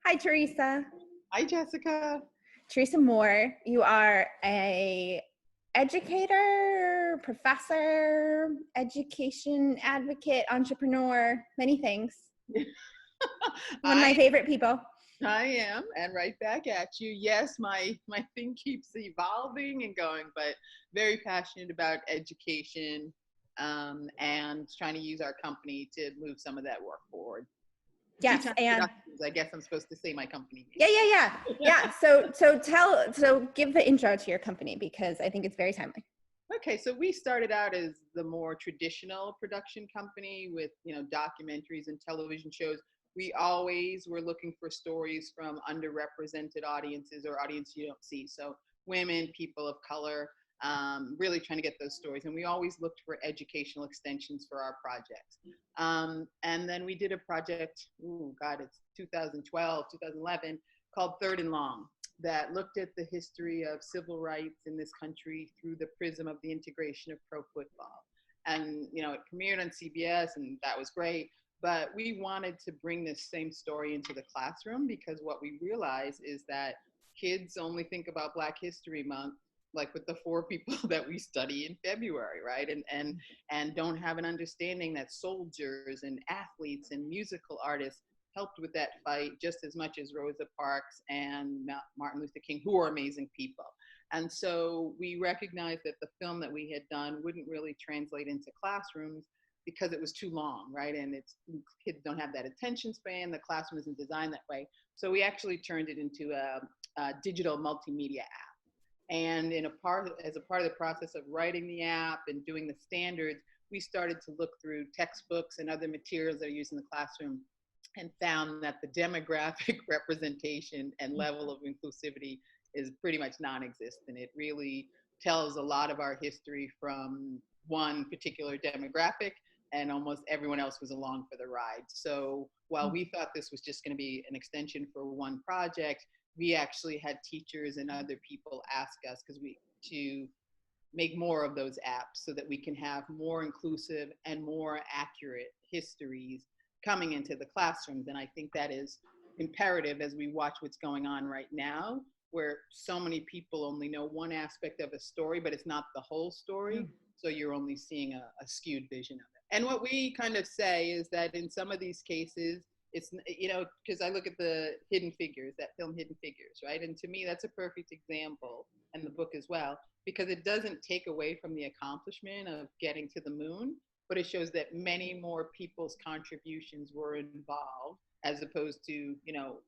Hi, Theresa. Hi, Jessica. Theresa Moore. You are a educator, professor, education advocate, entrepreneur, many things. One of my I favorite people. I am, and right back at you. Yes, my thing keeps evolving and going, but very passionate about education, and trying to use our company to move some of that work forward. Yes, G-Time and Productions. I guess I'm supposed to say my company yeah. name. So give the intro to your company because I think it's very timely. Okay, so we started out as the more traditional production company with, documentaries and television shows. We always were looking for stories from underrepresented audiences or audience you don't see. So women, people of color, really trying to get those stories. And we always looked for educational extensions for our projects. And then we did a project, oh God, it's 2012, 2011, called Third and Long, that looked at the history of civil rights in this country through the prism of the integration of pro football. And, it premiered on CBS, and that was great. But we wanted to bring this same story into the classroom because what we realize is that kids only think about Black History Month like with the 4 people that we study in February, right? And don't have an understanding that soldiers and athletes and musical artists helped with that fight just as much as Rosa Parks and Martin Luther King, who are amazing people. And so we recognized that the film that we had done wouldn't really translate into classrooms because it was too long, right? And kids don't have that attention span. The classroom isn't designed that way. So we actually turned it into a digital multimedia app. And as a part of the process of writing the app and doing the standards, we started to look through textbooks and other materials that are used in the classroom and found that the demographic representation and level of inclusivity is pretty much non-existent. It really tells a lot of our history from one particular demographic, and almost everyone else was along for the ride. So while we thought this was just going to be an extension for one project, we actually had teachers and other people ask us to make more of those apps so that we can have more inclusive and more accurate histories coming into the classrooms. And I think that is imperative as we watch what's going on right now, where so many people only know one aspect of a story, but it's not the whole story. So you're only seeing a skewed vision of it. And what we kind of say is that in some of these cases, it's, because I look at the Hidden Figures, that film Hidden Figures, right? And to me, that's a perfect example, and the book as well, because it doesn't take away from the accomplishment of getting to the moon, but it shows that many more people's contributions were involved as opposed to,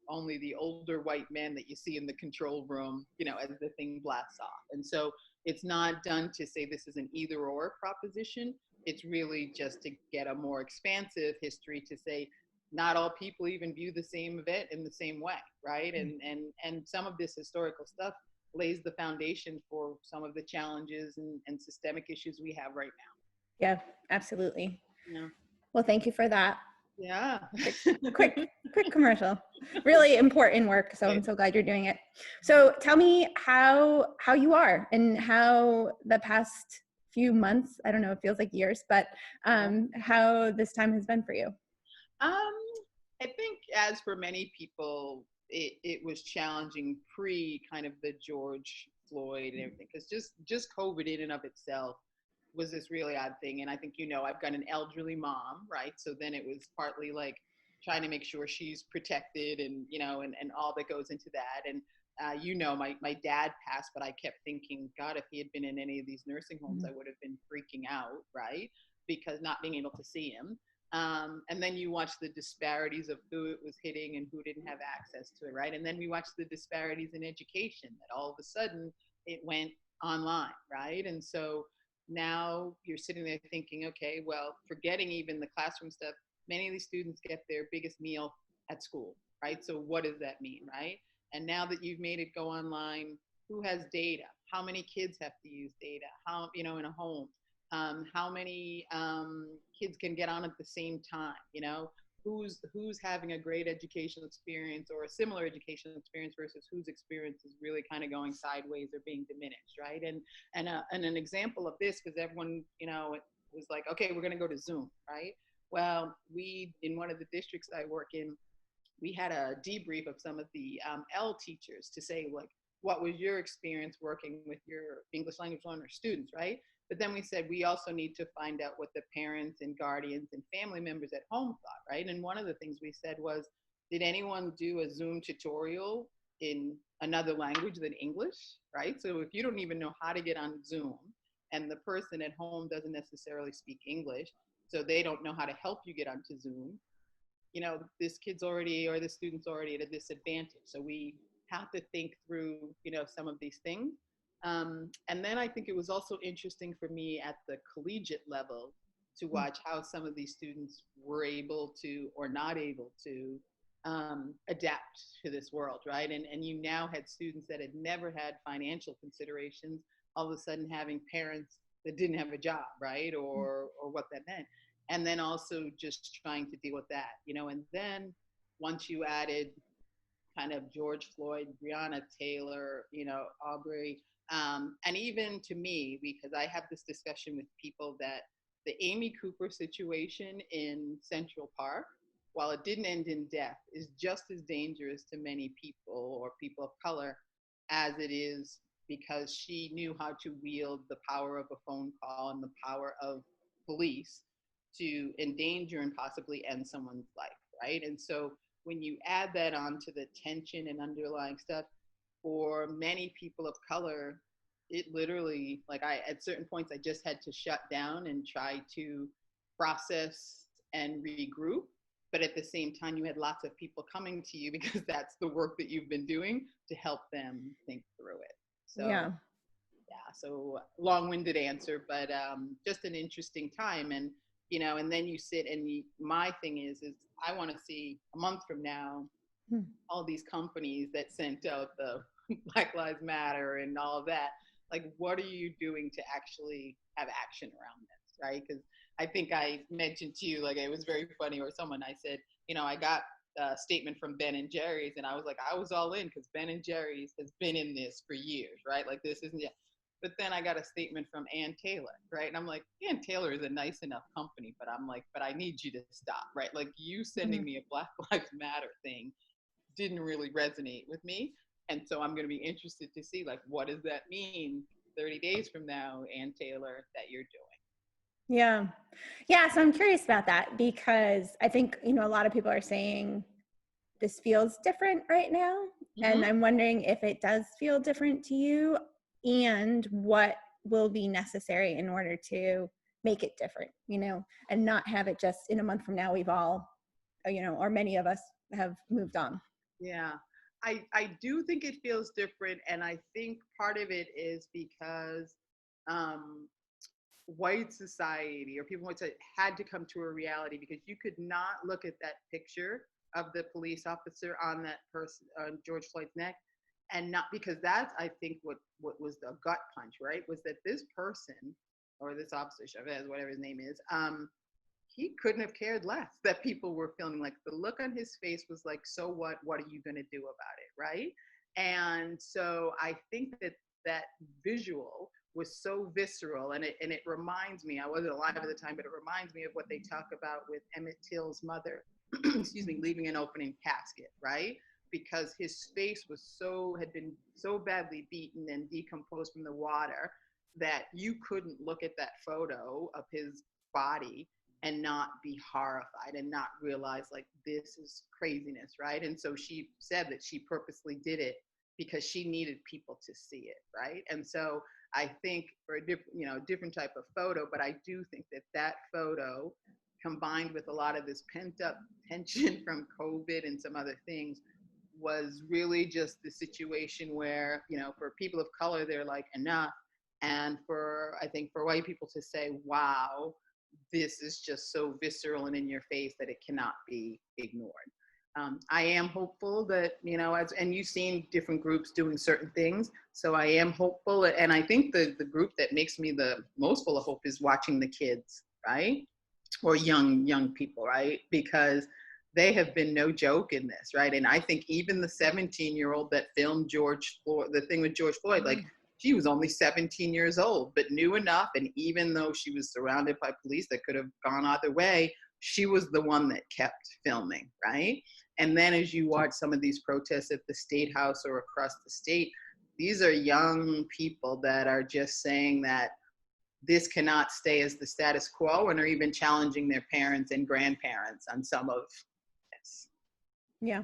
only the older white men that you see in the control room, as the thing blasts off. And so it's not done to say this is an either or proposition. It's really just to get a more expansive history to say, not all people even view the same event in the same way, right? And some of this historical stuff lays the foundation for some of the challenges and systemic issues we have right now. Yeah, absolutely. Yeah. Well, thank you for that. Yeah. Quick commercial. Really important work. So I'm so glad you're doing it. So tell me how you are and how the past few months, I don't know, it feels like years, but how this time has been for you. I think as for many people, it was challenging pre kind of the George Floyd and everything, because just COVID in and of itself was this really odd thing. And I think, I've got an elderly mom, right? So then it was partly like trying to make sure she's protected and, and all that goes into that. And, my dad passed, but I kept thinking, God, if he had been in any of these nursing homes, I would have been freaking out, right? Because not being able to see him. And then you watch the disparities of who it was hitting and who didn't have access to it, right? And then we watch the disparities in education, that all of a sudden it went online, right? And so now you're sitting there thinking, okay, well, forgetting even the classroom stuff, many of these students get their biggest meal at school, right? So what does that mean, right? And now that you've made it go online, who has data? How many kids have to use data? How, in a home? How many kids can get on at the same time? Who's having a great educational experience or a similar educational experience versus whose experience is really kind of going sideways or being diminished, right? And an example of this, because everyone, it was like, okay, we're going to go to Zoom, right? Well, we, in one of the districts I work in, we had a debrief of some of the L teachers to say, like, what was your experience working with your English language learner students, right? But then we said we also need to find out what the parents and guardians and family members at home thought, right? And one of the things we said was, did anyone do a Zoom tutorial in another language than English, right? So if you don't even know how to get on Zoom and the person at home doesn't necessarily speak English, so they don't know how to help you get onto Zoom, you know, this kid's already, or the student's already at a disadvantage. So we have to think through, you know, some of these things. And then I think it was also interesting for me at the collegiate level to watch how some of these students were able to or not able to adapt to this world, right? And you now had students that had never had financial considerations, all of a sudden having parents that didn't have a job, right? Or what that meant. And then also just trying to deal with that, you know, and then once you added kind of George Floyd, Breonna Taylor, you know, Arbery, and even to me, because I have this discussion with people that the Amy Cooper situation in Central Park, while it didn't end in death, is just as dangerous to many people or people of color as it is, because she knew how to wield the power of a phone call and the power of police to endanger and possibly end someone's life, right? And so when you add that on to the tension and underlying stuff, for many people of color, it literally, like, at certain points, I just had to shut down and try to process and regroup. But at the same time, you had lots of people coming to you because that's the work that you've been doing to help them think through it. So, yeah, so long-winded answer, but just an interesting time. And, you know, and then you sit and my thing is I want to see a month from now, all these companies that sent out the Black Lives Matter and all of that, like, what are you doing to actually have action around this, right? Because I think I mentioned to you, like, it was very funny, or someone, I said, you know, I got a statement from Ben and Jerry's, and I was like, I was all in because Ben and Jerry's has been in this for years, right? Like, this isn't yet. But then I got a statement from Ann Taylor, right? And I'm like, Ann Taylor is a nice enough company, but I'm like, but I need you to stop, right? Like, you sending me a Black Lives Matter thing didn't really resonate with me. And so I'm going to be interested to see, like, what does that mean 30 days from now, Ann Taylor, that you're doing? Yeah. Yeah. So I'm curious about that because I think, you know, a lot of people are saying this feels different right now. Mm-hmm. And I'm wondering if it does feel different to you and what will be necessary in order to make it different, you know, and not have it just in a month from now, we've all, you know, or many of us have moved on. Yeah. I do think it feels different. And I think part of it is because white society, or people would say, had to come to a reality, because you could not look at that picture of the police officer on that person, on George Floyd's neck, and not, because that's, I think, what was the gut punch, right? Was that this person, or this officer, Chavez, whatever his name is, he couldn't have cared less that people were filming. Like, the look on his face was like, so what are you going to do about it, right? And so I think that visual was so visceral, and it reminds me, I wasn't alive at the time, but it reminds me of what they talk about with Emmett Till's mother, excuse me, leaving an opening casket, right? Because his face had been so badly beaten and decomposed from the water that you couldn't look at that photo of his body and not be horrified and not realize, like, this is craziness, right? And so she said that she purposely did it because she needed people to see it, right? And so I think for a different type of photo, but I do think that photo, combined with a lot of this pent up tension from COVID and some other things, was really just the situation where, you know, for people of color, they're like, enough. And I think for white people to say, wow, this is just so visceral and in your face that it cannot be ignored. I am hopeful that, you know, and you've seen different groups doing certain things. So I am hopeful. And I think the group that makes me the most full of hope is watching the kids, right? Or young people, right? Because they have been no joke in this, right? And I think even the 17-year-old that filmed the thing with George Floyd, like, she was only 17 years old, but knew enough. And even though she was surrounded by police that could have gone either way, she was the one that kept filming, right? And then as you watch some of these protests at the State House or across the state, these are young people that are just saying that this cannot stay as the status quo, and are even challenging their parents and grandparents on some of this. Yeah.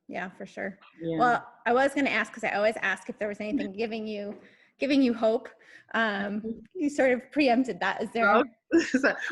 Yeah, for sure. Yeah. Well, I was going to ask, because I always ask if there was anything giving you hope. You sort of preempted that. Is there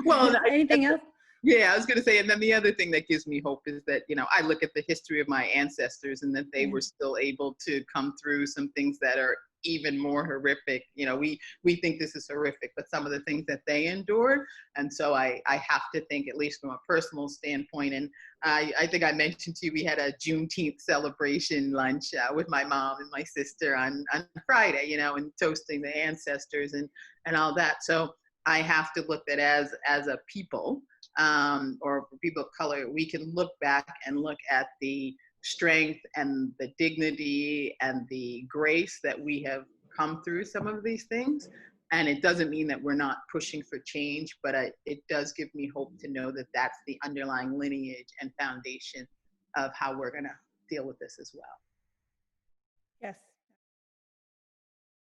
Well, anything else? yeah, I was going to say, and then the other thing that gives me hope is that, you know, I look at the history of my ancestors and that they were still able to come through some things that are even more horrific. You know, we think this is horrific, but some of the things that they endured. And so I have to think, at least from a personal standpoint, and I think I mentioned to you, we had a Juneteenth celebration lunch with my mom and my sister on Friday, you know, and toasting the ancestors and all that. So I have to look at as a people, or for people of color, we can look back and look at the strength and the dignity and the grace that we have come through some of these things. And it doesn't mean that we're not pushing for change, but it does give me hope to know that that's the underlying lineage and foundation of how we're going to deal with this as well. Yes.